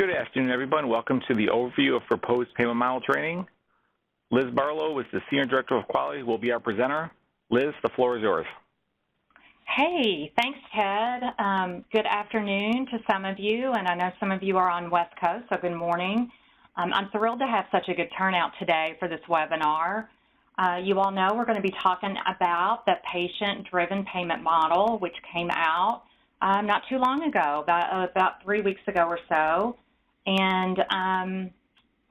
Good afternoon, everyone. Welcome to the overview of proposed payment model training. Liz Barlow is the Senior Director of Quality, who will be our presenter. Liz, the floor is yours. Hey, thanks, Ted. Good afternoon to some of you, and I know some of you are on West Coast, so good morning. I'm thrilled to have such a good turnout today for this webinar. You all know we're going to be talking about the patient-driven payment model, which came out not too long ago, about 3 weeks ago or so. And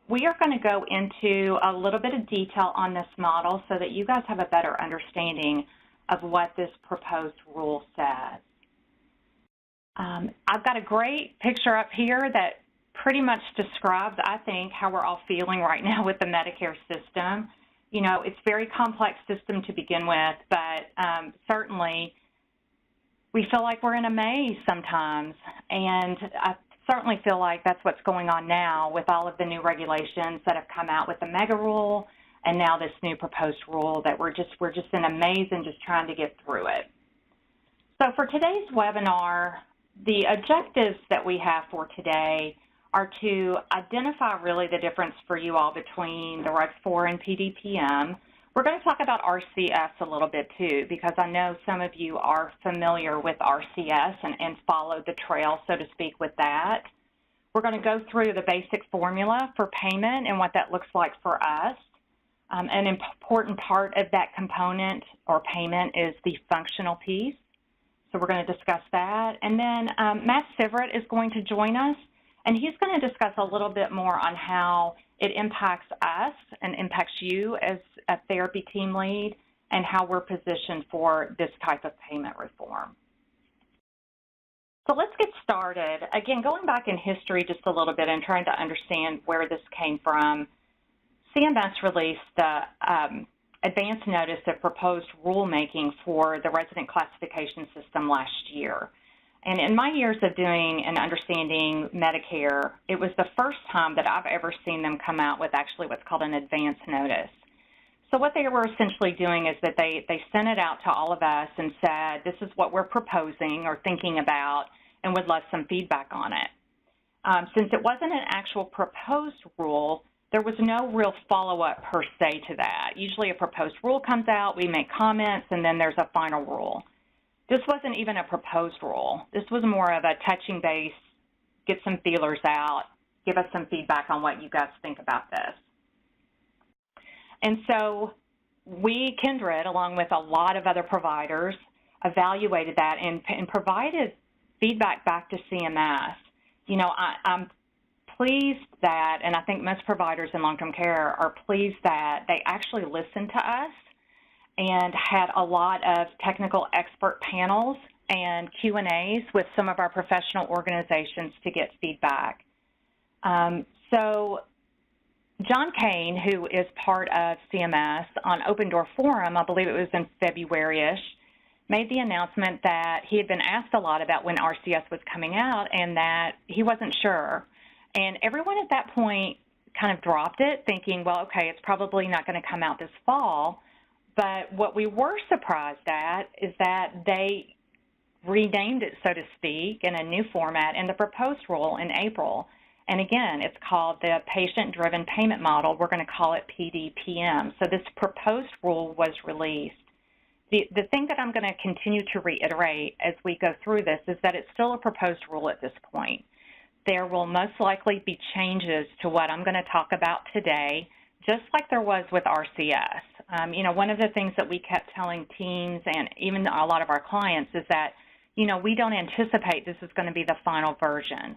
we are going to go into a little bit of detail on this model so that you guys have a better understanding of what this proposed rule says. I've got a great picture up here that pretty much describes, I think, how we're all feeling right now with the Medicare system. You know, it's a very complex system to begin with, but certainly we feel like we're in a maze sometimes, and I certainly feel like that's what's going on now with all of the new regulations that have come out with the mega rule and now this new proposed rule that we're just in a maze and just trying to get through it. So for today's webinar, the objectives that we have for today are to identify really the difference for you all between the Reg 4 and PDPM. We're going to talk about RCS a little bit too, because I know some of you are familiar with RCS and follow the trail, so to speak, with that. We're going to go through the basic formula for payment and what that looks like for us. An important part of that component or payment is the functional piece. So we're going to discuss that. And then Matt Sivert is going to join us, and he's going to discuss a little bit more on how it impacts us and impacts you as a therapy team lead and how we're positioned for this type of payment reform. So let's get started. Again, going back in history just a little bit and trying to understand where this came from, CMS released the advance notice of proposed rulemaking for the resident classification system last year. And in my years of doing and understanding Medicare, it was the first time that I've ever seen them come out with actually what's called an advance notice. So what they were essentially doing is that they sent it out to all of us and said, this is what we're proposing or thinking about, and would love some feedback on it. Since it wasn't an actual proposed rule, there was no real follow-up per se to that. Usually a proposed rule comes out, we make comments, and then there's a final rule. This wasn't even a proposed rule. This was more of a touching base, get some feelers out, give us some feedback on what you guys think about this. And so we, Kindred, along with a lot of other providers, evaluated that and provided feedback back to CMS. You know, I'm pleased that, and I think most providers in long-term care are pleased that they actually listened to us and had a lot of technical expert panels and Q&As with some of our professional organizations to get feedback. So John Kane, who is part of CMS, on Open Door Forum, I believe it was in February-ish, made the announcement that he had been asked a lot about when RCS was coming out and that he wasn't sure. And everyone at that point kind of dropped it, thinking, well, okay, it's probably not going to come out this fall. But what we were surprised at is that they renamed it, so to speak, in a new format in the proposed rule in April. And again, it's called the Patient-Driven Payment Model. We're going to call it PDPM. So this proposed rule was released. The thing that I'm going to continue to reiterate as we go through this is that it's still a proposed rule at this point. There will most likely be changes to what I'm going to talk about today, just like there was with RCS. You know, one of the things that we kept telling teams and even a lot of our clients is that, you know, we don't anticipate this is going to be the final version.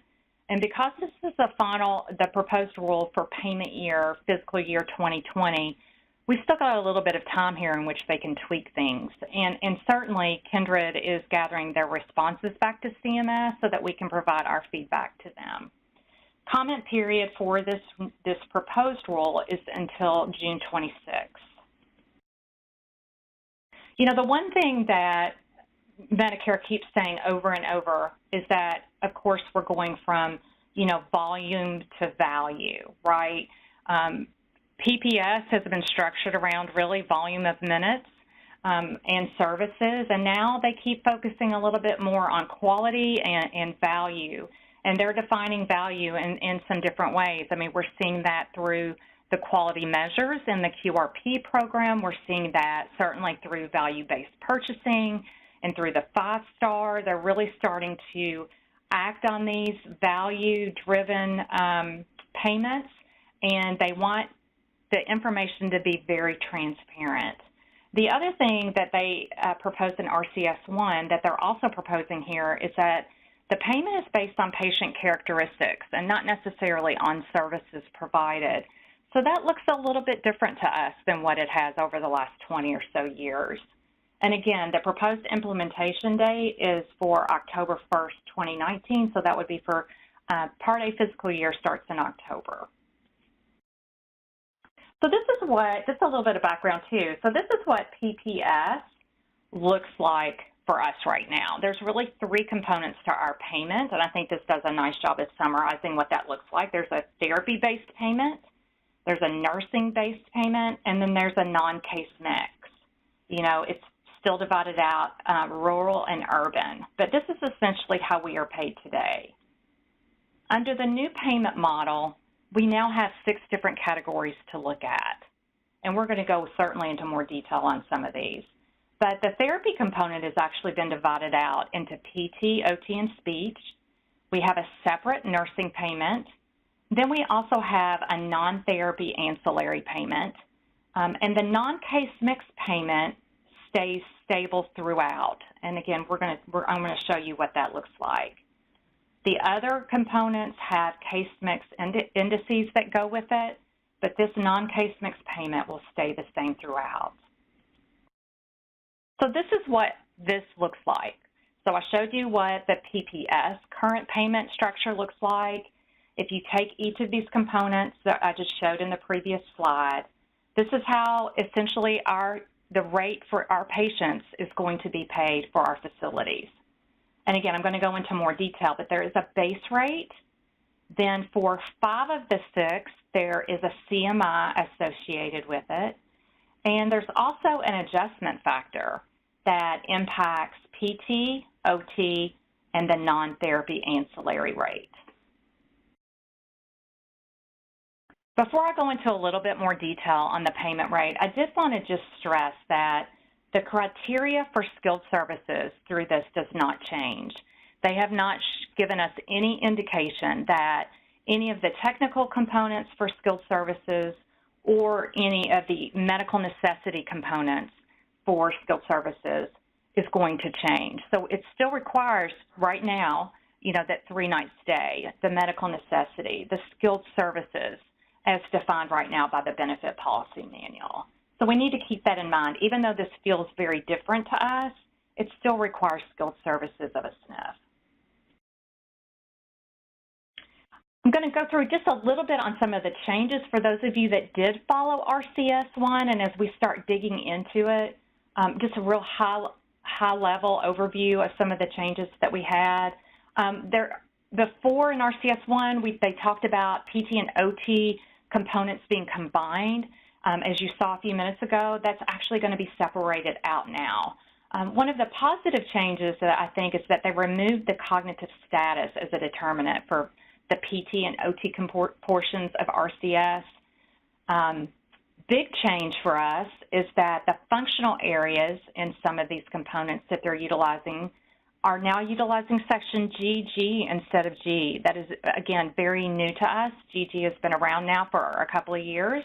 And because this is the proposed rule for payment year, fiscal year 2020, we still got a little bit of time here in which they can tweak things. And certainly Kindred is gathering their responses back to CMS so that we can provide our feedback to them. Comment period for this proposed rule is until June 26th. You know, the one thing that Medicare keeps saying over and over is that, of course, we're going from, you know, volume to value, right? PPS has been structured around really volume of minutes and services, and now they keep focusing a little bit more on quality and value. And they're defining value in some different ways. I mean, we're seeing that through the quality measures in the QRP program. We're seeing that certainly through value-based purchasing and through the 5-star. They're really starting to act on these value-driven payments, and they want the information to be very transparent. The other thing that they proposed in RCS-1 that they're also proposing here is that the payment is based on patient characteristics and not necessarily on services provided. So that looks a little bit different to us than what it has over the last 20 or so years. And again, the proposed implementation date is for October 1st, 2019, so that would be for Part A fiscal year starts in October. So this is a little bit of background too. So this is what PPS looks like for us right now. There's really 3 components to our payment, and I think this does a nice job of summarizing what that looks like. There's a therapy-based payment, there's a nursing-based payment, and then there's a non-case mix. You know, it's still divided out rural and urban, but this is essentially how we are paid today. Under the new payment model, we now have 6 different categories to look at, and we're going to go certainly into more detail on some of these. But the therapy component has actually been divided out into PT, OT, and speech. We have a separate nursing payment. Then we also have a non-therapy ancillary payment, and the non-case mix payment stays stable throughout. And again, I'm going to show you what that looks like. The other components have case mix indices that go with it, but this non-case mix payment will stay the same throughout. So this is what this looks like. So I showed you what the PPS current payment structure looks like. If you take each of these components that I just showed in the previous slide, this is how essentially the rate for our patients is going to be paid for our facilities. And again, I'm going to go into more detail, but there is a base rate. Then for 5 of the 6, there is a CMI associated with it. And there's also an adjustment factor that impacts PT, OT, and the non-therapy ancillary rate. Before I go into a little bit more detail on the payment rate, I did want to just stress that the criteria for skilled services through this does not change. They have not given us any indication that any of the technical components for skilled services or any of the medical necessity components for skilled services is going to change. So it still requires right now, you know, that 3-night stay, the medical necessity, the skilled services as defined right now by the benefit policy manual. So we need to keep that in mind. Even though this feels very different to us, it still requires skilled services of a SNF. I'm going to go through just a little bit on some of the changes for those of you that did follow RCS-1, and as we start digging into it, just a real high-level overview of some of the changes that we had. Before in RCS-1, they talked about PT and OT components being combined. As you saw a few minutes ago, that's actually going to be separated out now. One of the positive changes that I think is that they removed the cognitive status as a determinant for the PT and OT portions of RCS. Big change for us is that the functional areas in some of these components that they're utilizing are now utilizing section GG instead of G. That is, again, very new to us. GG has been around now for a couple of years,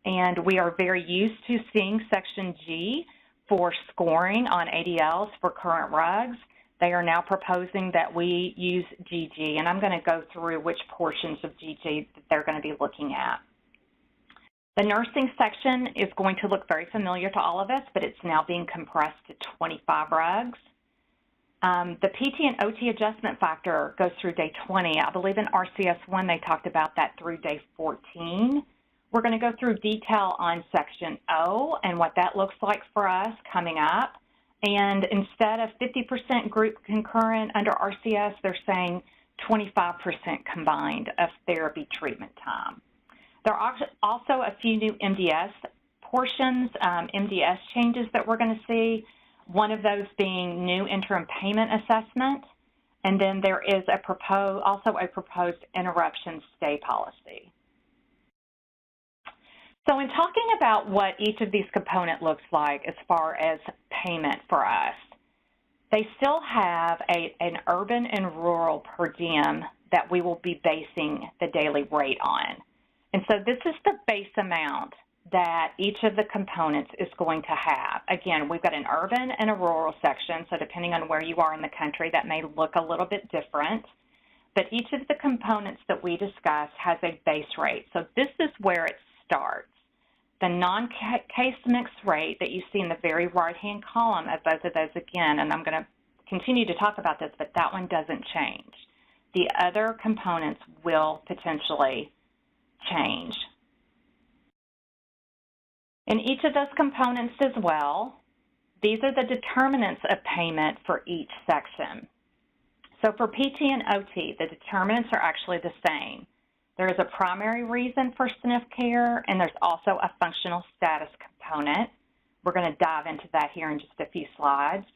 and we are very used to seeing section G for scoring on ADLs for current RUGs. They are now proposing that we use GG, and I'm going to go through which portions of GG that they're going to be looking at. The nursing section is going to look very familiar to all of us, but it's now being compressed to 25 RUGs. The PT and OT adjustment factor goes through day 20. I believe in RCS-1 they talked about that through day 14. We're going to go through detail on section O and what that looks like for us coming up. And instead of 50% group concurrent under RCS, they're saying 25% combined of therapy treatment time. There are also a few new MDS portions, MDS changes that we're going to see. One of those being new interim payment assessment, And then there is also a proposed interruption stay policy. So in talking about what each of these components looks like as far as payment for us, they still have an urban and rural per diem that we will be basing the daily rate on. And so this is the base amount that each of the components is going to have. Again, we've got an urban and a rural section, so depending on where you are in the country, that may look a little bit different. But each of the components that we discuss has a base rate. So this is where it starts. The non-case mix rate that you see in the very right-hand column of both of those again, and I'm going to continue to talk about this, but that one doesn't change. The other components will potentially change. In each of those components as well, these are the determinants of payment for each section. So for PT and OT, the determinants are actually the same. There is a primary reason for SNF care, and there's also a functional status component. We're going to dive into that here in just a few slides.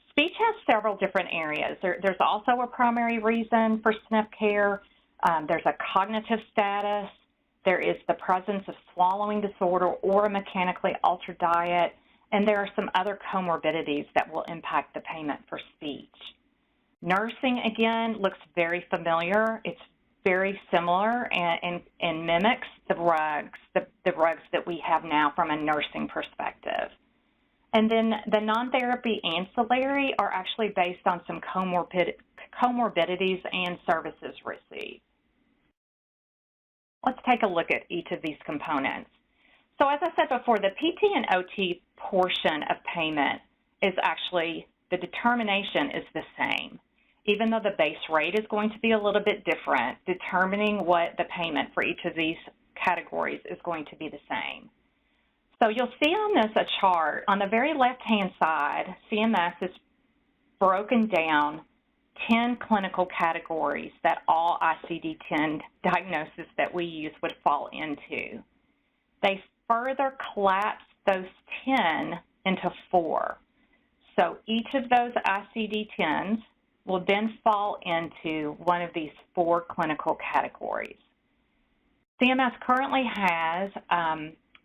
Speech has several different areas. There's also a primary reason for SNF care. There's a cognitive status. There is the presence of swallowing disorder or a mechanically altered diet, and there are some other comorbidities that will impact the payment for speech. Nursing, again, looks very familiar. It's very similar and mimics the rugs that we have now from a nursing perspective. And then the non-therapy ancillary are actually based on some comorbidities and services received. Let's take a look at each of these components. So as I said before, the PT and OT portion of payment is actually, the determination is the same. Even though the base rate is going to be a little bit different, determining what the payment for each of these categories is going to be the same. So you'll see on this a chart. On the very left-hand side, CMS is broken down 10 clinical categories that all ICD-10 diagnoses that we use would fall into. They further collapse those 10 into 4. So each of those ICD-10s will then fall into one of these 4 clinical categories. CMS currently has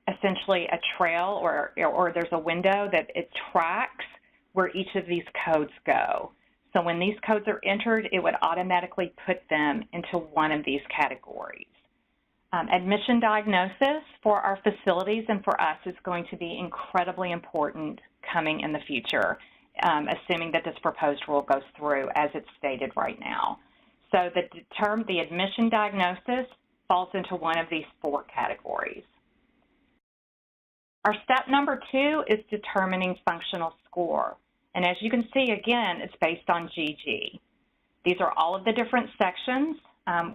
essentially a trail or there's a window that it tracks where each of these codes go. So when these codes are entered, it would automatically put them into one of these categories. Admission diagnosis for our facilities and for us is going to be incredibly important coming in the future, assuming that this proposed rule goes through as it's stated right now. So the admission diagnosis falls into one of these 4 categories. Our step number 2 is determining functional score. And as you can see, again, it's based on GG. These are all of the different sections.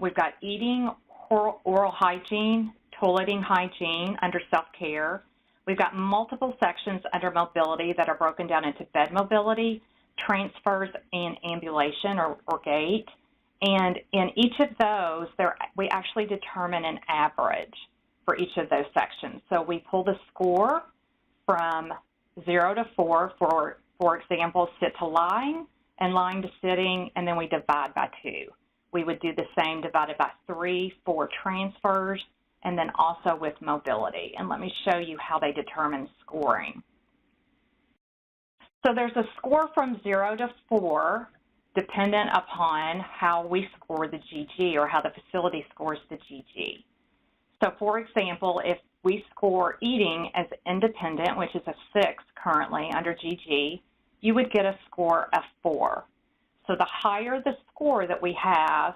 We've got eating, oral hygiene, toileting hygiene under self-care. We've got multiple sections under mobility that are broken down into bed mobility, transfers, and ambulation or gait. And in each of those, we actually determine an average for each of those sections. So we pull the score from 0 to 4 for example, sit to lying and lying to sitting, and then we divide by 2. We would do the same divided by 3 for transfers, and then also with mobility. And let me show you how they determine scoring. So there's a score from 0 to 4 dependent upon how we score the GG or how the facility scores the GG. So for example, if we score eating as independent, which is a 6 currently under GG, you would get a score of 4. So the higher the score that we have,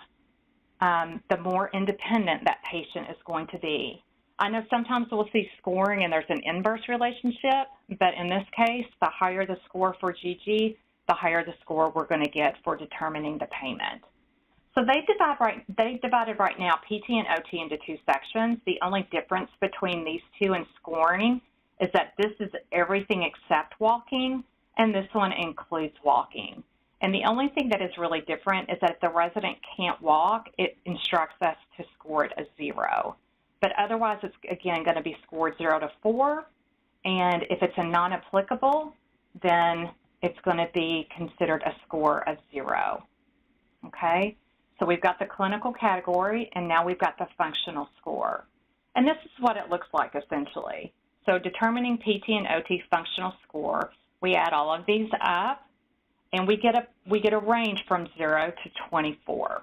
the more independent that patient is going to be. I know sometimes we'll see scoring and there's an inverse relationship, but in this case, the higher the score for GG, the higher the score we're going to get for determining the payment. So they divided right now PT and OT into 2 sections. The only difference between these 2 in scoring is that this is everything except walking, and this one includes walking. And the only thing that is really different is that if the resident can't walk, it instructs us to score it a 0. But otherwise, it's, again, going to be scored 0 to 4. And if it's a non-applicable, then it's going to be considered a score of 0. okay? So we've got the clinical category, and now we've got the functional score. And this is what it looks like, essentially. So determining PT and OT functional score, we add all of these up, and we get a range from 0 to 24.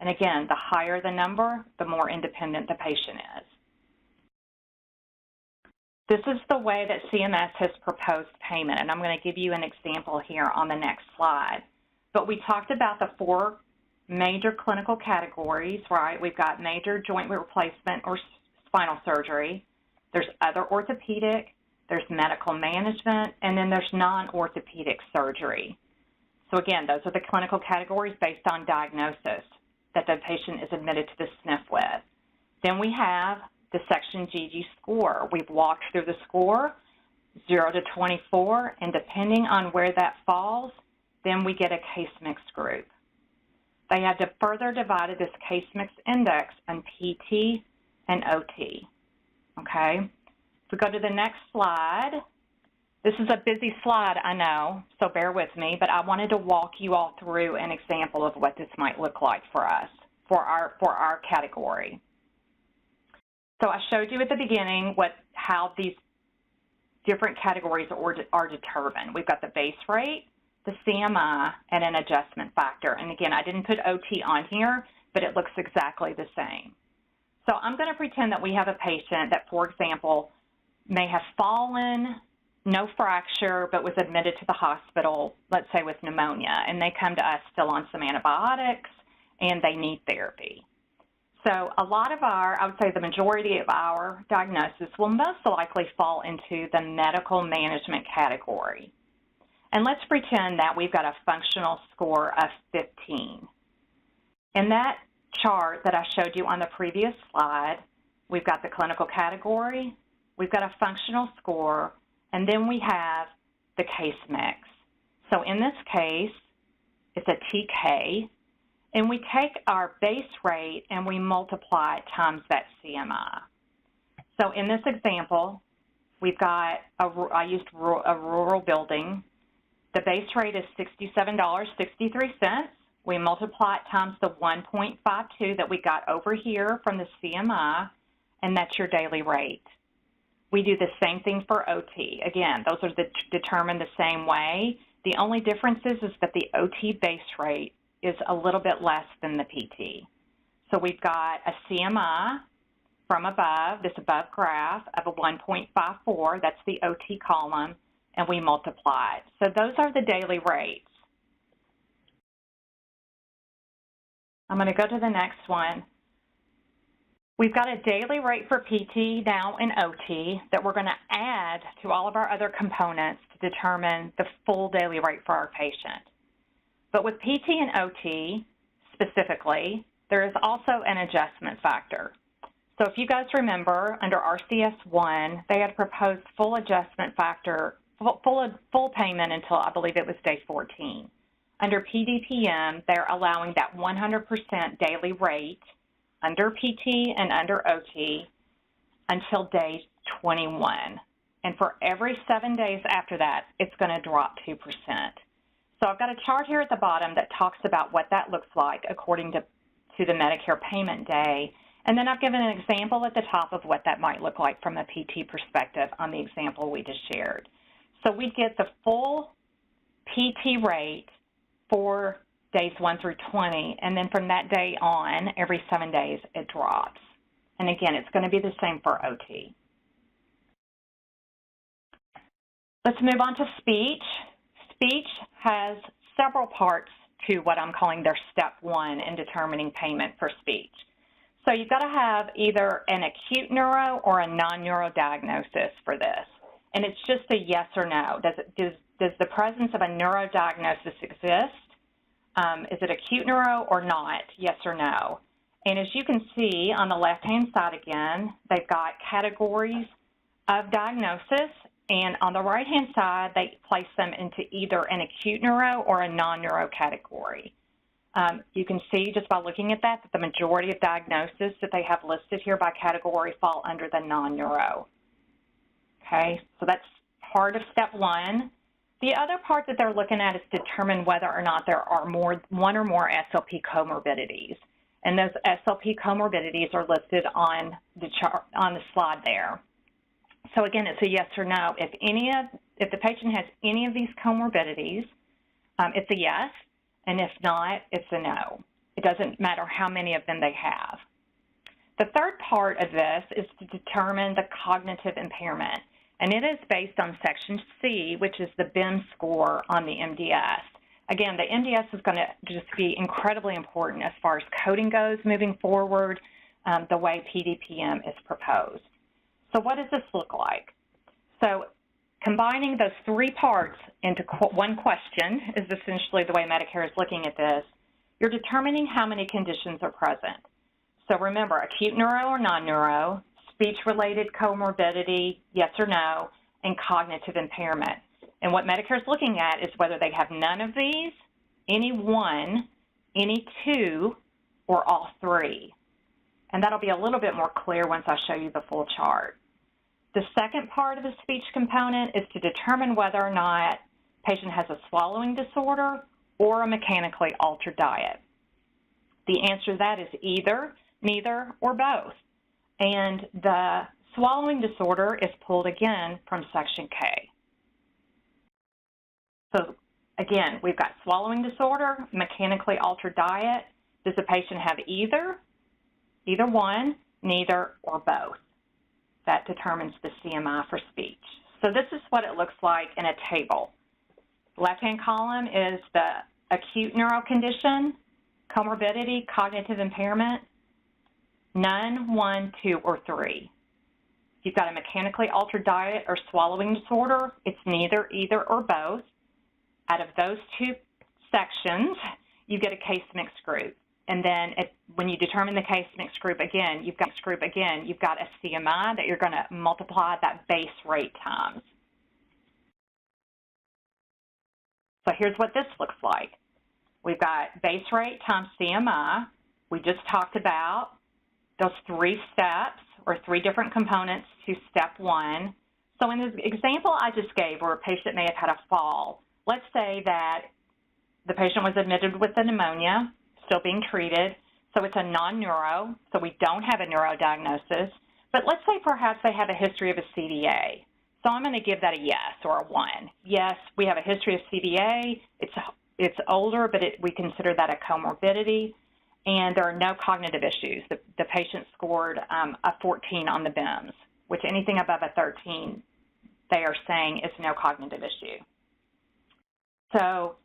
And again, the higher the number, the more independent the patient is. This is the way that CMS has proposed payment, and I'm going to give you an example here on the next slide. But we talked about the 4 major clinical categories, right? We've got major joint replacement or spinal surgery. There's other orthopedic, there's medical management, and then there's non-orthopedic surgery. So again, those are the clinical categories based on diagnosis that the patient is admitted to the SNF with. Then we have the section GG score. We've walked through the score, 0 to 24, and depending on where that falls, then we get a case mix group. They have further divided this case mix index on PT and OT, okay? If we go to the next slide, this is a busy slide, I know, so bear with me, but I wanted to walk you all through an example of what this might look like for us, for our category. So I showed you at the beginning how these different categories are determined. We've got the base rate, the CMI, and an adjustment factor. And again, I didn't put OT on here, but it looks exactly the same. So I'm going to pretend that we have a patient that, for example, may have fallen, no fracture, but was admitted to the hospital, let's say with pneumonia, and they come to us still on some antibiotics, and they need therapy. So a lot of I would say the majority of our diagnosis will most likely fall into the medical management category. And let's pretend that we've got a functional score of 15. In that chart that I showed you on the previous slide, we've got the clinical category, we've got a functional score, and then we have the case mix. So in this case, it's a TK, and we take our base rate and we multiply it times that CMI. So in this example, we've got, I used a rural building. The base rate is $67.63. We multiply it times the 1.52 that we got over here from the CMI, and that's your daily rate. We do the same thing for OT. Again, those are determined the same way. The only difference is that the OT base rate is a little bit less than the PT. So we've got a CMI from above, this above graph, of a 1.54. That's the OT column, and we multiply it. So those are the daily rates. I'm going to go to the next one. We've got a daily rate for PT now in OT that we're going to add to all of our other components to determine the full daily rate for our patient. But with PT and OT specifically, there is also an adjustment factor. So if you guys remember, under RCS 1, they had proposed full adjustment factor, full payment until I believe it was day 14. Under PDPM, they're allowing that 100% daily rate under PT and under OT until day 21. And for every 7 days after that, it's going to drop 2%. So I've got a chart here at the bottom that talks about what that looks like according to the Medicare payment day. And then I've given an example at the top of what that might look like from a PT perspective on the example we just shared. So we get the full PT rate for days 1 through 20, and then from that day on, every 7 days, it drops. And again, it's going to be the same for OT. Let's move on to speech. Speech has several parts to what I'm calling their step 1 in determining payment for speech. So you've got to have either an acute neuro or a non-neuro diagnosis for this. And it's just a yes or no. Does the presence of a neuro diagnosis exist? Is it acute neuro or not? Yes or no. And as you can see on the left-hand side again, they've got categories of diagnosis. And on the right-hand side, they place them into either an acute neuro or a non-neuro category. You can see just by looking at that the majority of diagnoses that they have listed here by category fall under the non-neuro. Okay, so that's part of step 1. The other part that they're looking at is determine whether or not there are one or more SLP comorbidities. And those SLP comorbidities are listed on the chart, on the slide there. So again, it's a yes or no. If the patient has any of these comorbidities, it's a yes, and if not, it's a no. It doesn't matter how many of them they have. The third part of this is to determine the cognitive impairment, and it is based on Section C, which is the BIM score on the MDS. Again, the MDS is going to just be incredibly important as far as coding goes moving forward, the way PDPM is proposed. So what does this look like? So combining those three parts into one question is essentially the way Medicare is looking at this. You're determining how many conditions are present. So remember, acute neuro or non-neuro, speech-related comorbidity, yes or no, and cognitive impairment. And what Medicare is looking at is whether they have none of these, any one, any two, or all three. And that'll be a little bit more clear once I show you the full chart. The second part of the speech component is to determine whether or not the patient has a swallowing disorder or a mechanically altered diet. The answer to that is either, neither, or both. And the swallowing disorder is pulled again from Section K. So again, we've got swallowing disorder, mechanically altered diet. Does the patient have either one, neither, or both? That determines the CMI for speech. So this is what it looks like in a table. The left-hand column is the acute neuro condition, comorbidity, cognitive impairment, none, one, two, or three. If you've got a mechanically altered diet or swallowing disorder, it's neither, either, or both. Out of those two sections, you get a case mix group. And then when you determine the case mix group again, you've got a CMI that you're going to multiply that base rate times. So here's what this looks like. We've got base rate times CMI. We just talked about those three steps or three different components to step one. So in this example I just gave where a patient may have had a fall, let's say that the patient was admitted with a pneumonia, still being treated, so it's a non-neuro, so we don't have a neuro diagnosis, but let's say perhaps they have a history of a CVA. So I'm going to give that a yes or a 1. Yes, we have a history of CVA, it's older, but we consider that a comorbidity, and there are no cognitive issues. The patient scored a 14 on the BIMS, which anything above a 13, they are saying is no cognitive issue. So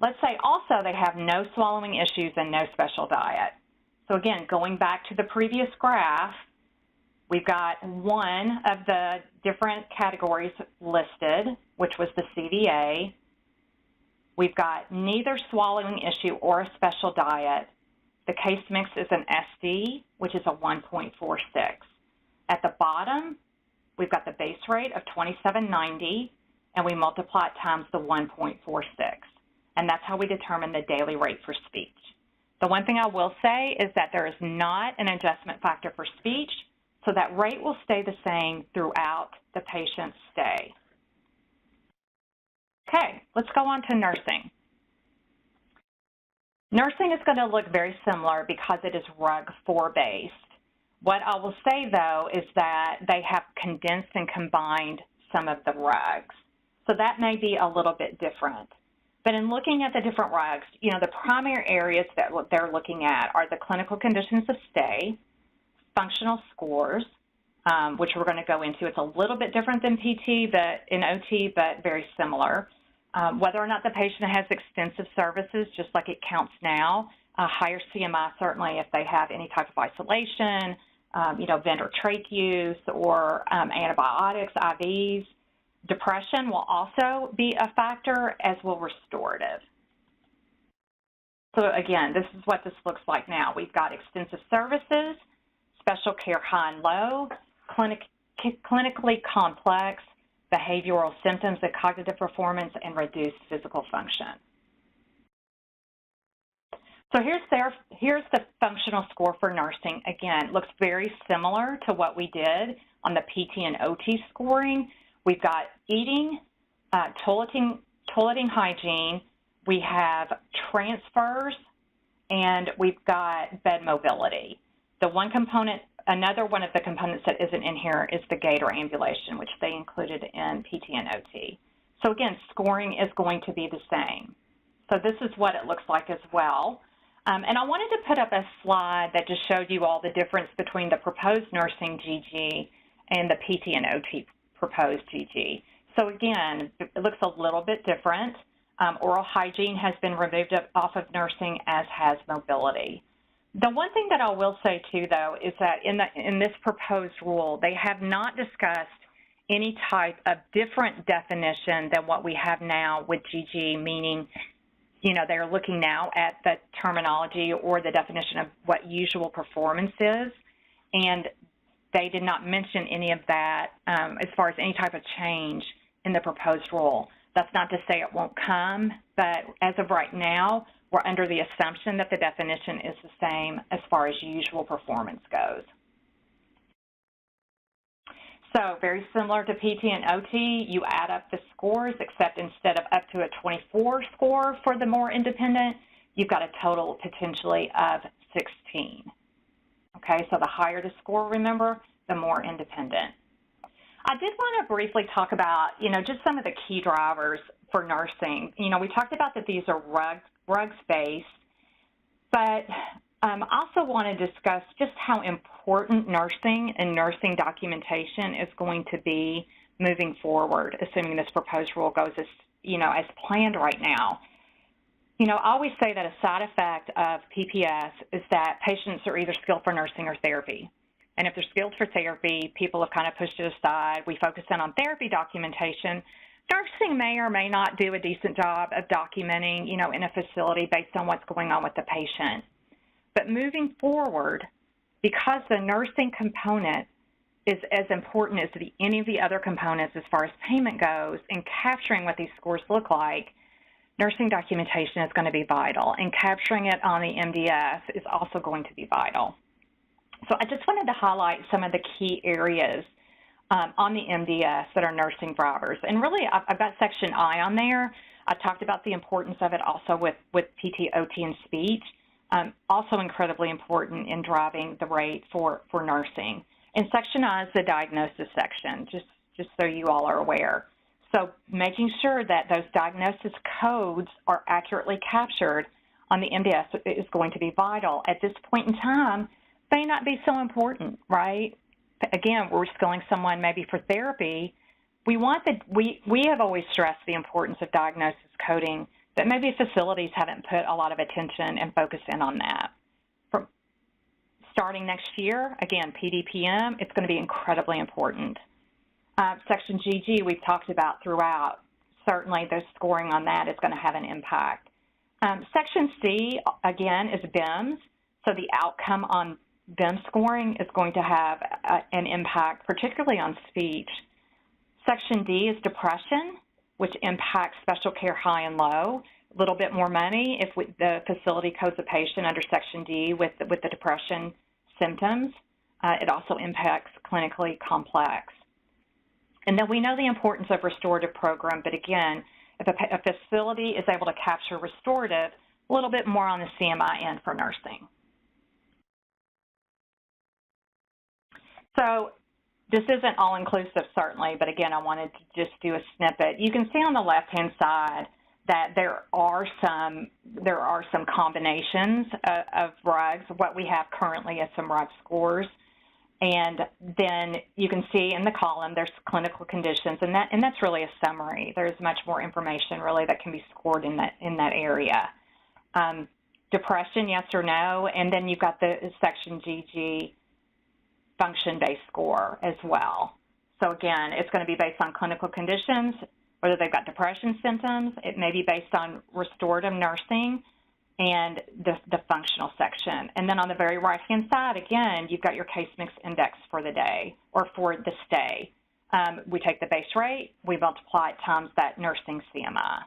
let's say also they have no swallowing issues and no special diet. So again, going back to the previous graph, we've got one of the different categories listed, which was the CVA. We've got neither swallowing issue or a special diet. The case mix is an SD, which is a 1.46. At the bottom, we've got the base rate of 2790, and we multiply it times the 1.46. And that's how we determine the daily rate for speech. The one thing I will say is that there is not an adjustment factor for speech, so that rate will stay the same throughout the patient's stay. Okay, let's go on to nursing. Nursing is going to look very similar because it is RUG-4 based. What I will say, though, is that they have condensed and combined some of the RUGs. So that may be a little bit different. But in looking at the different RUGs, you know, the primary areas that they're looking at are the clinical conditions of stay, functional scores, which we're going to go into. It's a little bit different than PT, but in OT, but very similar. Whether or not the patient has extensive services, just like it counts now, higher CMI certainly if they have any type of isolation, you know, vendor trach use or antibiotics, IVs. Depression will also be a factor, as will restorative. So again, this is what this looks like now. We've got extensive services, special care high and low, clinically complex, behavioral symptoms of cognitive performance, and reduced physical function. So here's the functional score for nursing. Again, it looks very similar to what we did on the PT and OT scoring. We've got eating, toileting toileting hygiene, we have transfers, and we've got bed mobility. The one component, another one of the components that isn't in here is the gait or ambulation, which they included in PT and OT. So again, scoring is going to be the same. So this is what it looks like as well. And I wanted to put up a slide that just showed you all the difference between the proposed nursing GG and the PT and OT proposed GG. So again, it looks a little bit different. Oral hygiene has been removed off of nursing, as has mobility. The one thing that I will say too, though, is that in this proposed rule, they have not discussed any type of different definition than what we have now with GG, meaning, you know, they're looking now at the terminology or the definition of what usual performance is, and they did not mention any of that as far as any type of change in the proposed rule. That's not to say it won't come, but as of right now, we're under the assumption that the definition is the same as far as usual performance goes. So very similar to PT and OT, you add up the scores, except instead of up to a 24 score for the more independent, you've got a total potentially of 16. Okay, so the higher the score, remember, the more independent. I did want to briefly talk about, you know, just some of the key drivers for nursing. You know, we talked about that these are rugs-based, but I also want to discuss just how important nursing and nursing documentation is going to be moving forward, assuming this proposed rule goes as, you know, as planned right now. You know, I always say that a side effect of PPS is that patients are either skilled for nursing or therapy. And if they're skilled for therapy, people have kind of pushed it aside. We focus in on therapy documentation. Nursing may or may not do a decent job of documenting, you know, in a facility based on what's going on with the patient. But moving forward, because the nursing component is as important as any of the other components as far as payment goes and capturing what these scores look like, nursing documentation is going to be vital, and capturing it on the MDS is also going to be vital. So I just wanted to highlight some of the key areas on the MDS that are nursing drivers. And really, I've got section I on there. I talked about the importance of it also with PT, OT, and speech. Also incredibly important in driving the rate for nursing. And section I is the diagnosis section, just so you all are aware. So making sure that those diagnosis codes are accurately captured on the MDS is going to be vital. At this point in time, may not be so important, right? Again, we're skilling someone maybe for therapy. We have always stressed the importance of diagnosis coding, but maybe facilities haven't put a lot of attention and focus in on that. From starting next year, again, PDPM, it's going to be incredibly important. Section GG we've talked about throughout. Certainly the scoring on that is going to have an impact. Section C, again, is BIMS. So the outcome on BIM scoring is going to have an impact, particularly on speech. Section D is depression, which impacts special care high and low. A little bit more money if the facility codes a patient under Section D with the depression symptoms. It also impacts clinically complex. And then we know the importance of restorative program, but again, if a facility is able to capture restorative, a little bit more on the CMI end for nursing. So this isn't all-inclusive, certainly, but again, I wanted to just do a snippet. You can see on the left-hand side that there are some combinations of RUGs. What we have currently is some RUG scores, and then you can see in the column there's clinical conditions, and that's really a summary. There's much more information really that can be scored in that area. Depression, yes or no, and then you've got the section GG function-based score as well. So again, it's going to be based on clinical conditions, whether they've got depression symptoms. It may be based on restorative nursing and the functional section. And then on the very right-hand side, again, you've got your case mix index for the day or for the stay. We take the base rate, we multiply it times that nursing CMI.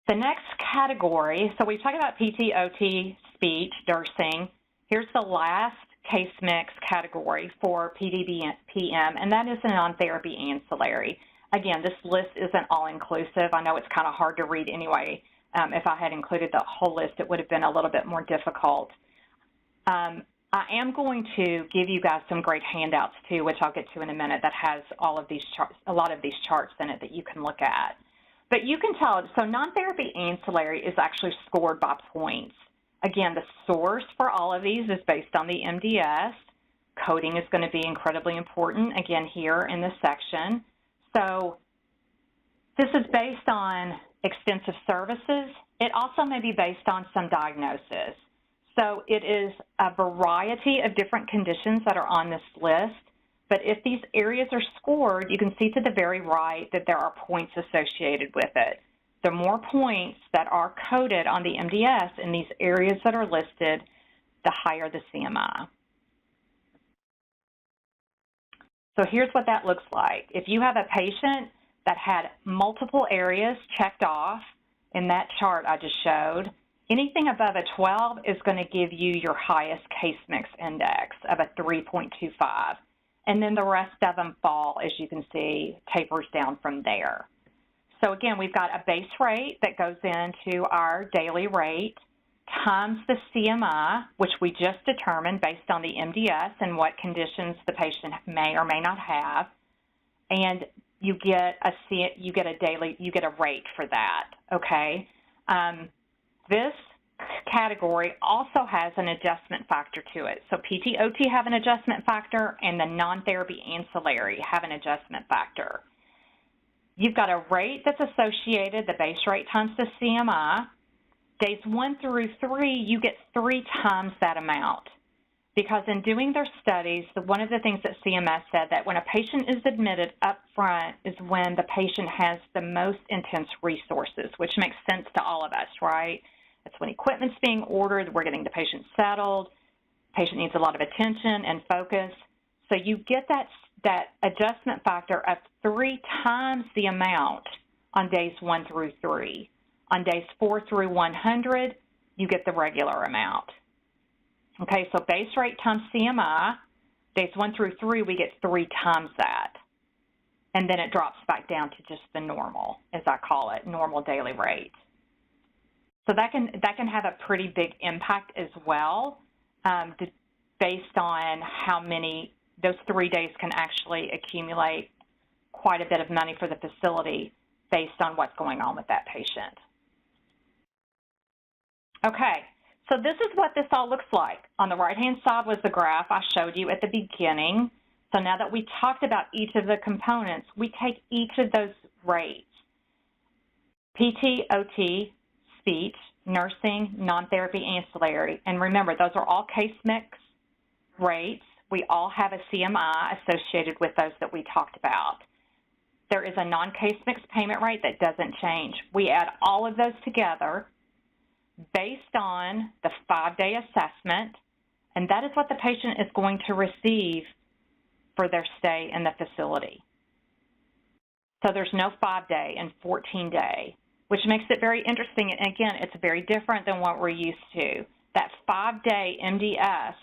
The next category, so we've talked about PT, OT, speech, nursing. Here's the last case mix category for PDPM, and that is a non-therapy ancillary. Again, this list isn't all-inclusive. I know it's kind of hard to read anyway. If I had included the whole list, it would have been a little bit more difficult. I am going to give you guys some great handouts too, which I'll get to in a minute, that has all of these charts, a lot of these charts in it that you can look at. But you can tell, so non-therapy ancillary is actually scored by points. Again, the source for all of these is based on the MDS. Coding is going to be incredibly important, again, here in this section. So this is based on extensive services. It also may be based on some diagnosis. So it is a variety of different conditions that are on this list. But if these areas are scored, you can see to the very right that there are points associated with it. The more points that are coded on the MDS in these areas that are listed, the higher the CMI. So here's what that looks like. If you have a patient that had multiple areas checked off in that chart I just showed, anything above a 12 is going to give you your highest case mix index of a 3.25. And then the rest of them fall, as you can see, tapers down from there. So again, we've got a base rate that goes into our daily rate times the CMI, which we just determined based on the MDS and what conditions the patient may or may not have, and you get a rate for that. Okay. This category also has an adjustment factor to it. So PT-OT have an adjustment factor, and the non-therapy ancillary have an adjustment factor. You've got a rate that's associated, the base rate times the CMI. Days 1 through 3, you get 3 times that amount. Because in doing their studies, one of the things that CMS said that when a patient is admitted up front is when the patient has the most intense resources, which makes sense to all of us, right? That's when equipment's being ordered, we're getting the patient settled, patient needs a lot of attention and focus. So you get that adjustment factor of 3 times the amount on days 1 through 3. On days 4 through 100, you get the regular amount. Okay, so base rate times CMI, days 1 through 3, we get 3 times that. And then it drops back down to just the normal, as I call it, normal daily rate. So that can have a pretty big impact as well, based on how many, those 3 days can actually accumulate quite a bit of money for the facility based on what's going on with that patient. Okay, so this is what this all looks like. On the right-hand side was the graph I showed you at the beginning. So now that we talked about each of the components, we take each of those rates. PT, OT, speech, nursing, non-therapy, ancillary. And remember, those are all case mix rates. We all have a CMI associated with those that we talked about. There is a non-case mix payment rate that doesn't change. We add all of those together based on the 5-day assessment, and that is what the patient is going to receive for their stay in the facility. So there's no 5-day and 14-day, which makes it very interesting. And again, it's very different than what we're used to. That 5-day MDS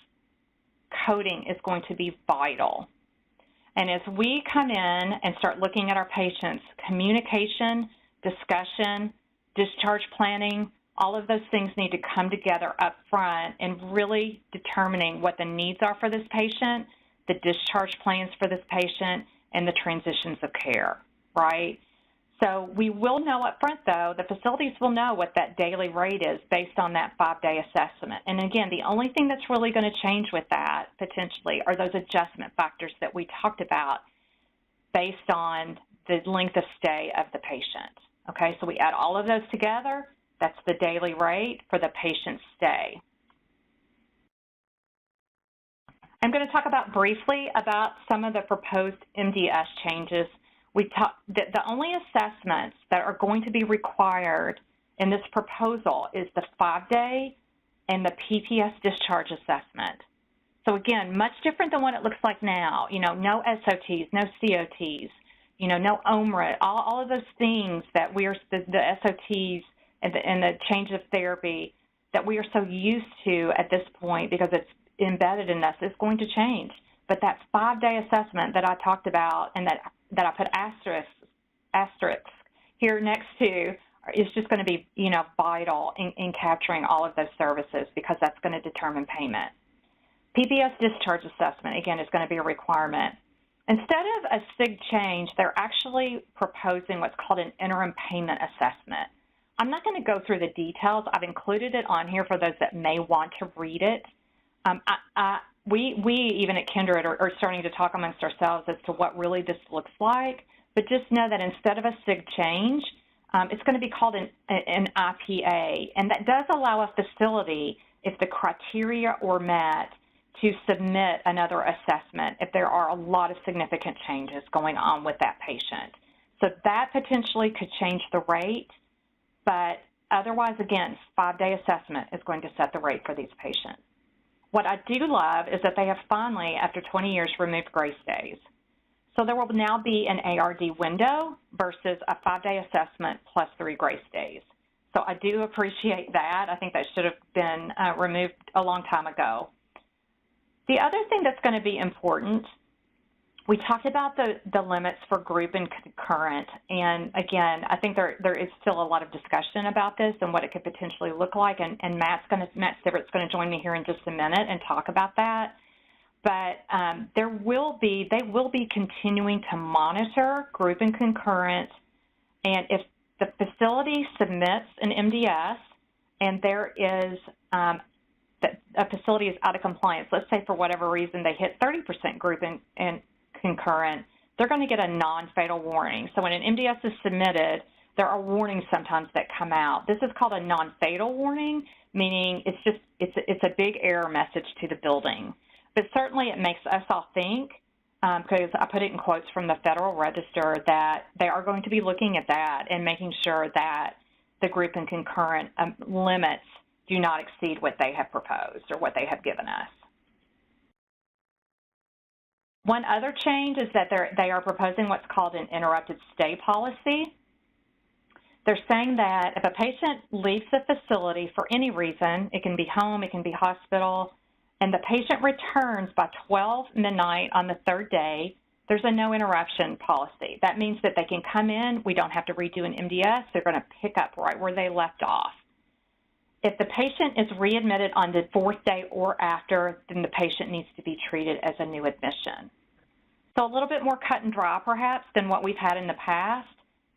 coding is going to be vital. And as we come in and start looking at our patients, communication, discussion, discharge planning, all of those things need to come together up front and really determining what the needs are for this patient, the discharge plans for this patient, and the transitions of care, right? So we will know up front, though, the facilities will know what that daily rate is based on that 5-day assessment. And again, the only thing that's really going to change with that, potentially, are those adjustment factors that we talked about based on the length of stay of the patient. Okay, so we add all of those together. That's the daily rate for the patient's stay. I'm going to talk briefly about some of the proposed MDS changes. The only assessments that are going to be required in this proposal is the 5-day and the PPS discharge assessment. So again, much different than what it looks like now. You know, no SOTs, no COTs, you know, no OMRA, all of those things that we are, the SOTs and the change of therapy that we are so used to at this point because embedded in this is going to change. But that 5-day assessment that I talked about and that I put asterisk here next to is just going to be, you know, vital in capturing all of those services, because that's going to determine payment. PBS discharge assessment, again, is going to be a requirement. Instead of a SIG change, they're actually proposing what's called an interim payment assessment. I'm not going to go through the details. I've included it on here for those that may want to read it. We even at Kindred are starting to talk amongst ourselves as to what really this looks like, but just know that instead of a SIG change, it's going to be called an IPA, and that does allow a facility, if the criteria are met, to submit another assessment if there are a lot of significant changes going on with that patient. So that potentially could change the rate, but otherwise, again, 5-day assessment is going to set the rate for these patients. What I do love is that they have finally, after 20 years, removed grace days. So there will now be an ARD window versus a 5-day assessment plus 3 grace days. So I do appreciate that. I think that should have been removed a long time ago. The other thing that's going to be important, we talked about the limits for group and concurrent, and again, I think there is still a lot of discussion about this and what it could potentially look like, and Matt Sibbert's going to join me here in just a minute and talk about that. But they will be continuing to monitor group and concurrent, and if the facility submits an MDS and there is a facility is out of compliance, let's say for whatever reason they hit 30% group and concurrent, they're going to get a non-fatal warning. So when an MDS is submitted, there are warnings sometimes that come out. This is called a non-fatal warning, meaning it's a big error message to the building. But certainly it makes us all think, because I put it in quotes from the Federal Register, that they are going to be looking at that and making sure that the group and concurrent limits do not exceed what they have proposed or what they have given us. One other change is that they are proposing what's called an interrupted stay policy. They're saying that if a patient leaves the facility for any reason, it can be home, it can be hospital, and the patient returns by 12 midnight on the 3rd day, there's a no interruption policy. That means that they can come in, we don't have to redo an MDS, they're going to pick up right where they left off. If the patient is readmitted on the 4th day or after, then the patient needs to be treated as a new admission. So a little bit more cut and dry, perhaps, than what we've had in the past.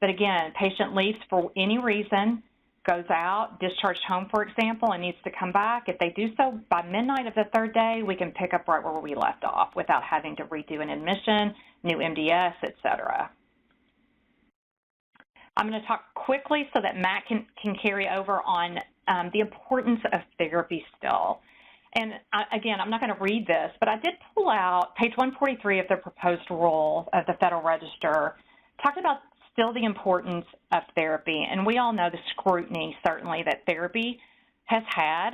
But again, patient leaves for any reason, goes out, discharged home, for example, and needs to come back. If they do so by midnight of the 3rd day, we can pick up right where we left off without having to redo an admission, new MDS, et cetera. I'm going to talk quickly so that Matt can carry over on the importance of therapy still. And again, I'm not going to read this, but I did pull out page 143 of the proposed rule of the Federal Register, talked about still the importance of therapy. And we all know the scrutiny, certainly, that therapy has had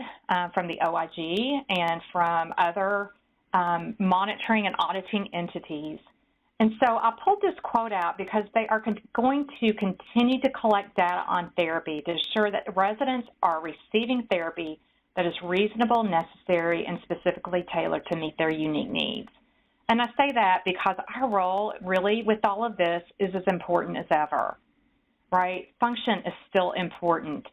from the OIG and from other monitoring and auditing entities. And so I pulled this quote out because they are going to continue to collect data on therapy to ensure that residents are receiving therapy that is reasonable, necessary, and specifically tailored to meet their unique needs. And I say that because our role really with all of this is as important as ever, right? Function is still important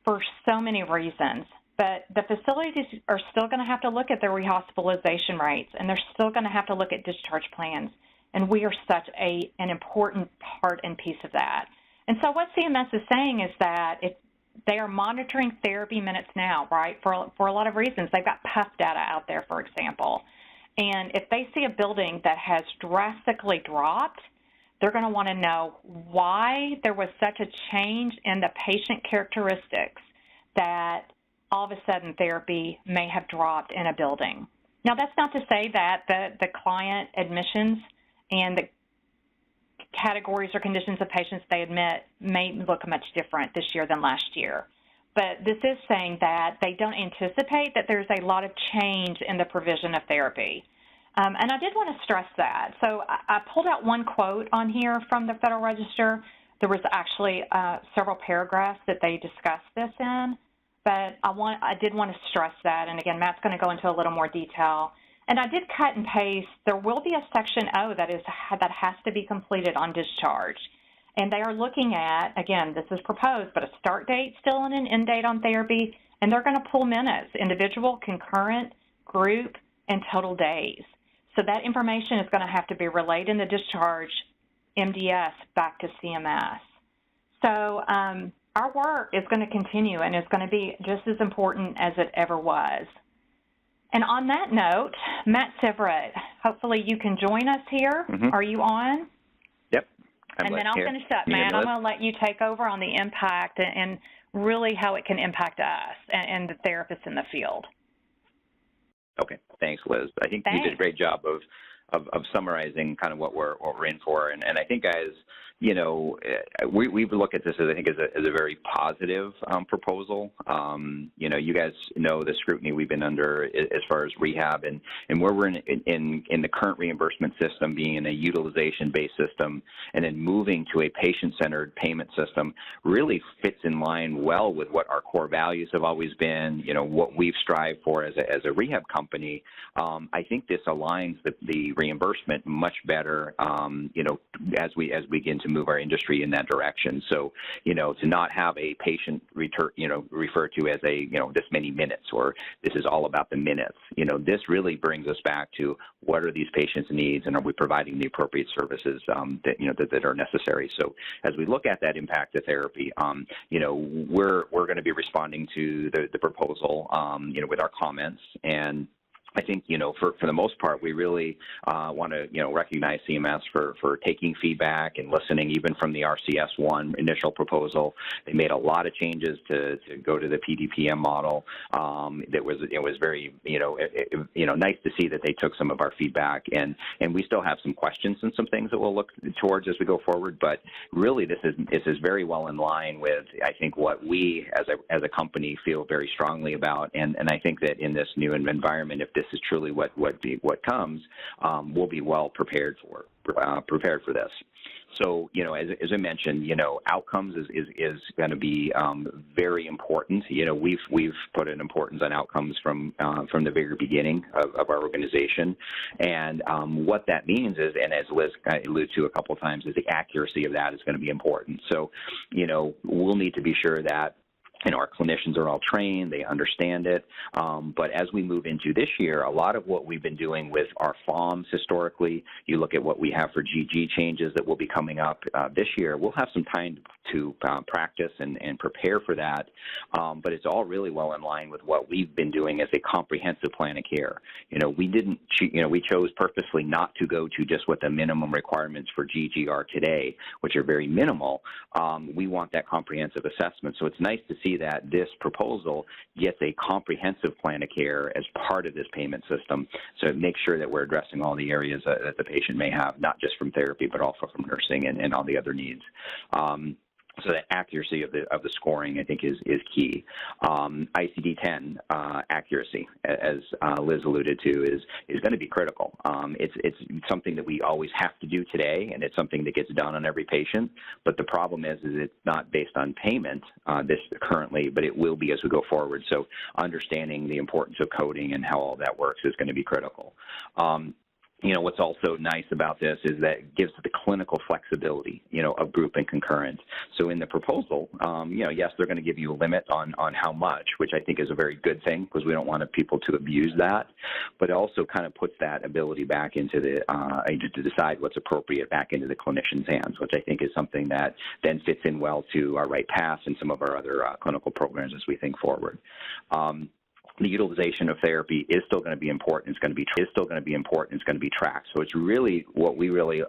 for so many reasons. But the facilities are still going to have to look at their rehospitalization rates, and they're still going to have to look at discharge plans. And we are such an important part and piece of that. And so what CMS is saying is that if they are monitoring therapy minutes now, right, for a lot of reasons. They've got PUF data out there, for example. And if they see a building that has drastically dropped, they're going to want to know why there was such a change in the patient characteristics that all of a sudden therapy may have dropped in a building. Now, that's not to say that the client admissions and the categories or conditions of patients they admit may look much different this year than last year. But this is saying that they don't anticipate that there's a lot of change in the provision of therapy. And I did want to stress that. So I pulled out one quote on here from the Federal Register. There was actually several paragraphs that they discussed this in. but I did want to stress that, and again, Matt's going to go into a little more detail. And I did cut and paste. There will be a Section O that has to be completed on discharge. And they are looking at, again, this is proposed, but a start date still and an end date on therapy, and they're going to pull minutes, individual, concurrent, group, and total days. So that information is going to have to be relayed in the discharge MDS back to CMS. So our work is going to continue, and it's going to be just as important as it ever was. And on that note, Matt Severett, hopefully you can join us here. Are you on? Yep. And then I'll finish up, Matt. I'm going to let you take over on the impact and really how it can impact us and the therapists in the field. Okay. Thanks, Liz. I think you did a great job of summarizing kind of what we're in for. And I think, guys, you know, we look at this as, I think, as a very positive proposal. You know, you guys know the scrutiny we've been under as far as rehab, and where we're in the current reimbursement system being in a utilization-based system and then moving to a patient-centered payment system really fits in line well with what our core values have always been, you know, what we've strived for as a rehab company. I think this aligns the reimbursement much better, you know, as we begin to move our industry in that direction. So, you know, to not have a patient refer to as a, you know, this many minutes, or this is all about the minutes. You know, this really brings us back to what are these patients' needs, and are we providing the appropriate services that, you know, that are necessary. So as we look at that impact of therapy, you know, we're going to be responding to the proposal, you know, with our comments. And I think, you know, for the most part, we really want to, you know, recognize CMS for taking feedback and listening, even from the RCS1 initial proposal. They made a lot of changes to go to the PDPM model. It was very, you know, nice to see that they took some of our feedback, and we still have some questions and some things that we'll look towards as we go forward. But really, this is very well in line with, I think, what we as a company feel very strongly about, and I think that in this new environment, if this is truly what comes, we'll be well prepared for this. So, you know, as I mentioned, you know, outcomes is going to be very important. You know, we've put an importance on outcomes from the very beginning of our organization, and what that means is, and as Liz alluded to a couple of times, is the accuracy of that is going to be important. So, you know, we'll need to be sure that, you know, our clinicians are all trained, they understand it. But as we move into this year, a lot of what we've been doing with our FOMs historically, you look at what we have for GG changes that will be coming up this year, we'll have some time to practice and prepare for that. But it's all really well in line with what we've been doing as a comprehensive plan of care. You know, we chose purposely not to go to just what the minimum requirements for GG are today, which are very minimal. We want that comprehensive assessment. So it's nice to see that this proposal gets a comprehensive plan of care as part of this payment system, so it makes sure that we're addressing all the areas that the patient may have, not just from therapy, but also from nursing and all the other needs. So the accuracy of the scoring, I think, is key. ICD-10 accuracy, as Liz alluded to, is going to be critical. It's something that we always have to do today, and it's something that gets done on every patient. But the problem is it's not based on payment this currently, but it will be as we go forward. So understanding the importance of coding and how all that works is going to be critical. You know, what's also nice about this is that it gives the clinical flexibility, you know, of group and concurrent. So in the proposal, you know, yes, they're going to give you a limit on how much, which I think is a very good thing, because we don't want people to abuse that. But it also kind of puts that ability back into to decide what's appropriate back into the clinician's hands, which I think is something that then fits in well to our Right Path and some of our other clinical programs as we think forward. The utilization of therapy is still going to be important. It's going to be tracked. So it's really what we really,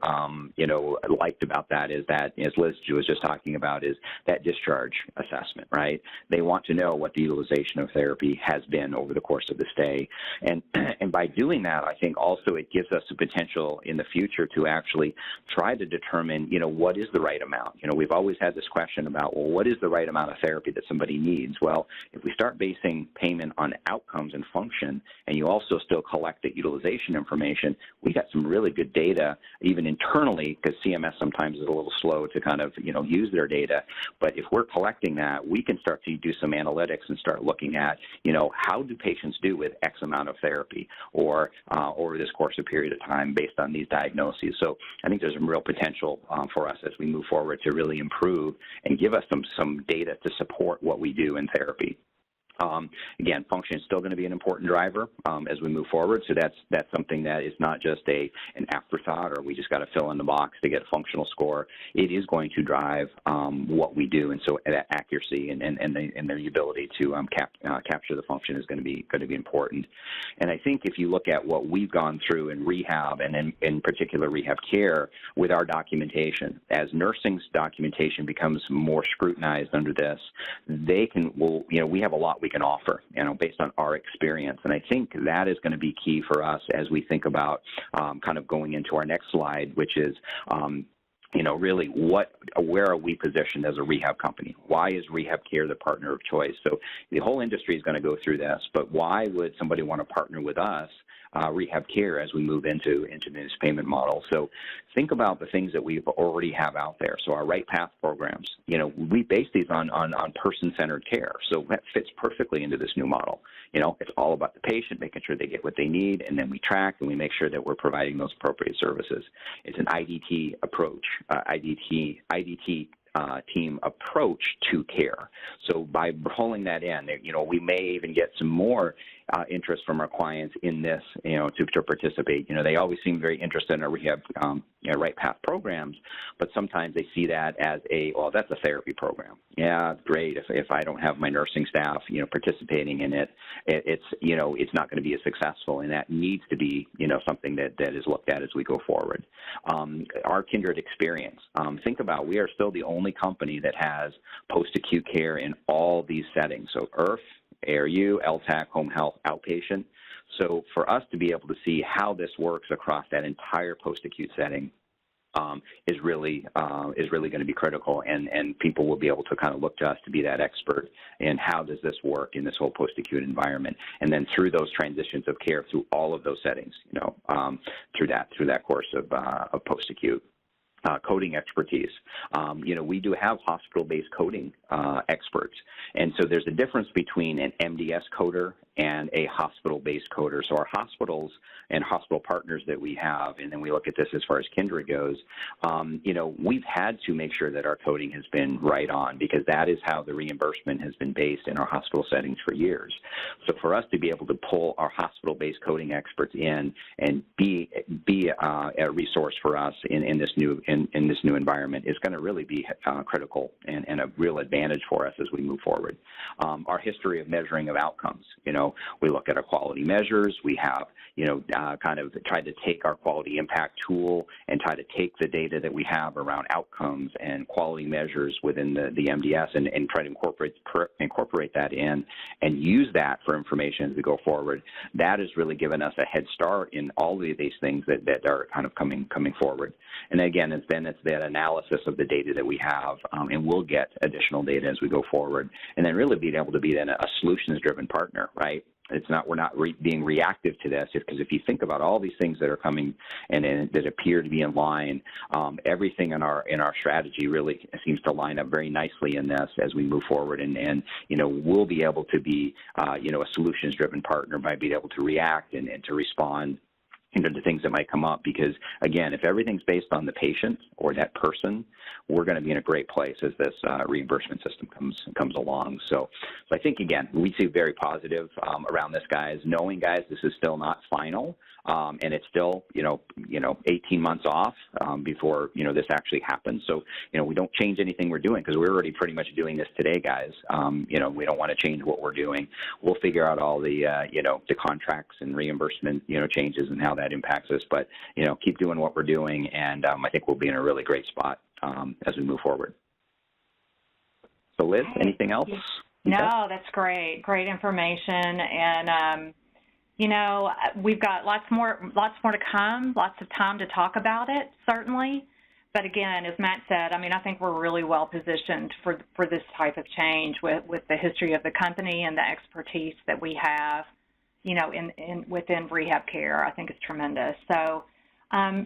you know, liked about that is that, as Liz was just talking about, is that discharge assessment, right? They want to know what the utilization of therapy has been over the course of the stay, and by doing that, I think also it gives us the potential in the future to actually try to determine, you know, what is the right amount. You know, we've always had this question about, well, what is the right amount of therapy that somebody needs? Well, if we start basing payment on on outcomes and function, and you also still collect the utilization information, we got some really good data, even internally, because CMS sometimes is a little slow to kind of, use their data. But if we're collecting that, we can start to do some analytics and start looking at, how do patients do with X amount of therapy or over this course of period of time based on these diagnoses. So I think there's some real potential for us as we move forward to really improve and give us some data to support what we do in therapy. Again, function is still going to be an important driver as we move forward. So that's something that is not just an afterthought, or we just got to fill in the box to get a functional score. It is going to drive what we do, and so that accuracy and the ability to capture the function is going to be important. And I think if you look at what we've gone through in rehab, and in particular rehab care, with our documentation, as nursing's documentation becomes more scrutinized under this, we have a lot we can offer, based on our experience. And I think that is going to be key for us as we think about kind of going into our next slide, which is, really where are we positioned as a rehab company? Why is rehab care the partner of choice? So the whole industry is going to go through this, but why would somebody want to partner with us, rehab care, as we move into this payment model? So think about the things that we already have out there. So our Right Path programs, we base these on person-centered care. So that fits perfectly into this new model. It's all about the patient, making sure they get what they need, and then we track and we make sure that we're providing those appropriate services. It's an IDT approach, IDT team approach to care. So by pulling that in, we may even get some more interest from our clients in this, to participate. They always seem very interested in our rehab, Right Path programs, but sometimes they see that as that's a therapy program. Yeah, great. If I don't have my nursing staff, participating in it, it's not going to be as successful, and that needs to be, something that is looked at as we go forward. Our Kindred experience. Think about, we are still the only company that has post-acute care in all these settings. So IRF, ARU, LTAC, home health, outpatient. So for us to be able to see how this works across that entire post-acute setting is really going to be critical, and people will be able to kind of look to us to be that expert in how does this work in this whole post-acute environment, and then through those transitions of care through all of those settings, through that course of post-acute. Coding expertise. We do have hospital-based coding experts, and so there's a difference between an MDS coder and a hospital-based coder. So our hospitals and hospital partners that we have, and then we look at this as far as Kindred goes, we've had to make sure that our coding has been right on, because that is how the reimbursement has been based in our hospital settings for years. So for us to be able to pull our hospital-based coding experts in and be a resource for us in this new environment is going to really be critical and a real advantage for us as we move forward. Our history of measuring of outcomes, we look at our quality measures. We have, kind of tried to take our quality impact tool and try to take the data that we have around outcomes and quality measures within the MDS and try to incorporate that in and use that for information as we go forward. That has really given us a head start in all of these things that are kind of coming forward. And again, it's that analysis of the data that we have, and we'll get additional data as we go forward, and then really being able to be then a solutions-driven partner, right? We're not being reactive to this, because if you think about all these things that are coming and that appear to be in line, everything in our strategy really seems to line up very nicely in this as we move forward, and we'll be able to be a solutions-driven partner by being able to react and to respond to things that might come up, because again, if everything's based on the patient or that person, we're going to be in a great place as this reimbursement system comes along. So I think, again, we see very positive around this, guys, knowing, guys, this is still not final, and it's still 18 months off before this actually happens. So we don't change anything we're doing, because we're already pretty much doing this today, guys. We don't want to change what we're doing. We'll figure out all the the contracts and reimbursement changes and how that impacts us, but keep doing what we're doing, and I think we'll be in a really great spot as we move forward. So Liz, anything else? No, that's great. Great information, and we've got lots more to come, lots of time to talk about it, certainly. But again, as Matt said, I mean, I think we're really well positioned for this type of change with the history of the company and the expertise that we have, you know, within rehab care. I think is tremendous. So,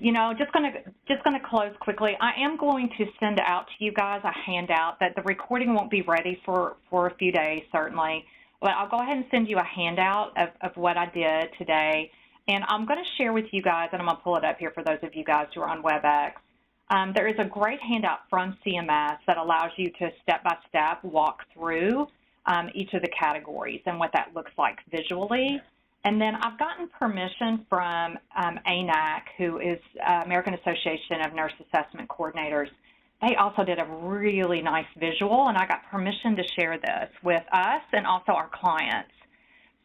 you know, just gonna close quickly. I am going to send out to you guys a handout that the recording won't be ready for a few days, certainly. But I'll go ahead and send you a handout of what I did today. And I'm going to share with you guys, and I'm going to pull it up here for those of you guys who are on WebEx. There is a great handout from CMS that allows you to step-by-step walk through each of the categories and what that looks like visually. And then I've gotten permission from ANAC, who is American Association of Nurse Assessment Coordinators. They also did a really nice visual, and I got permission to share this with us and also our clients.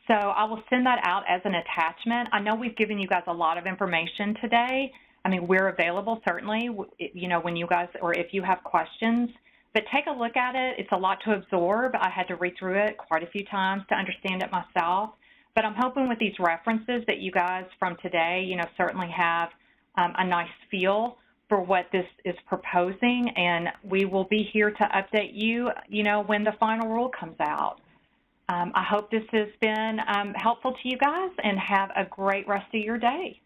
So I will send that out as an attachment. I know we've given you guys a lot of information today. I mean, we're available, certainly, you know, when you guys, or if you have questions. But take a look at it. It's a lot to absorb. I had to read through it quite a few times to understand it myself. But I'm hoping with these references that you guys from today, you know, certainly have a nice feel for what this is proposing. And we will be here to update you, you know, when the final rule comes out. I hope this has been helpful to you guys, and have a great rest of your day.